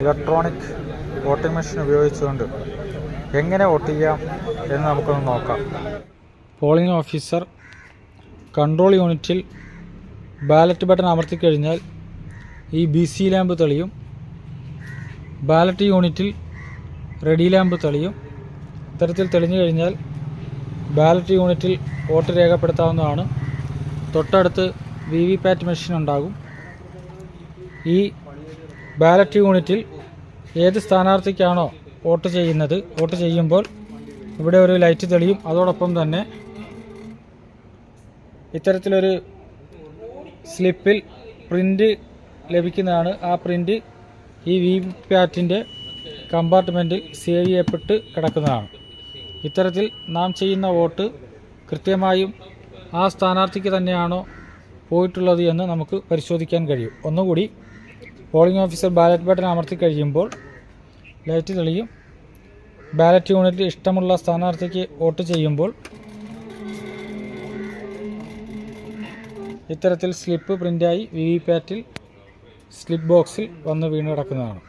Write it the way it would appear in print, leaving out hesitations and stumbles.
Electronic voting machine ഉപയോഗിച്ചുകൊണ്ട് എങ്ങനെ vote ചെയ്യാം എന്ന് നമുക്കൊന്ന് നോക്കാം. പോളിംഗ് ഓഫീസർ കൺട്രോൾ യൂണിറ്റിൽ ബാലറ്റ് ബട്ടൺ അമർത്തിക്കഴിഞ്ഞാൽ ഈ BC ലാമ്പ് തെളിയും. ബാലറ്റ് യൂണിറ്റിൽ റെഡി ലാമ്പ് തെളിയും. ഇത്തരത്തിൽ തെളിഞ്ഞു കഴിഞ്ഞാൽ ബാലറ്റ് യൂണിറ്റിൽ വോട്ട് രേഖപ്പെടുത്താവുന്നതാണ്. തൊട്ടടുത്ത് VVPAT മെഷീൻ ഉണ്ടാകും. ഈ ബാലറ്റ് യൂണിറ്റിൽ ഏത് സ്ഥാനാർത്ഥിക്കാണോ വോട്ട് ചെയ്യുമ്പോൾ ഇവിടെ ഒരു ലൈറ്റ് തെളിയും. അതോടൊപ്പം തന്നെ ഇത്തരത്തിലൊരു സ്ലിപ്പിൽ പ്രിൻ്റ് ലഭിക്കുന്നതാണ്. ആ പ്രിൻ്റ് ഈ VVPATൻ്റെ കമ്പാർട്ട്മെൻറ്റിൽ സേവ് ചെയ്യപ്പെട്ട് കിടക്കുന്നതാണ്. ഇത്തരത്തിൽ നാം ചെയ്യുന്ന വോട്ട് കൃത്യമായും ആ സ്ഥാനാർത്ഥിക്ക് തന്നെയാണോ പോയിട്ടുള്ളത് എന്ന് നമുക്ക് പരിശോധിക്കാൻ കഴിയും. ഒന്നുകൂടി, പോളിംഗ് ഓഫീസർ ബാലറ്റ് ബട്ടൺ അമർത്തി കഴിയുമ്പോൾ ലൈറ്റ് തെളിയും. ബാലറ്റ് യൂണിറ്റിൽ ഇഷ്ടമുള്ള സ്ഥാനാർത്ഥിക്ക് വോട്ട് ചെയ്യുമ്പോൾ ഇത്തരത്തിൽ സ്ലിപ്പ് പ്രിൻ്റായി VVPATൽ സ്ലിപ്പ് ബോക്സിൽ വന്ന് വീണ് കിടക്കുന്നതാണ്.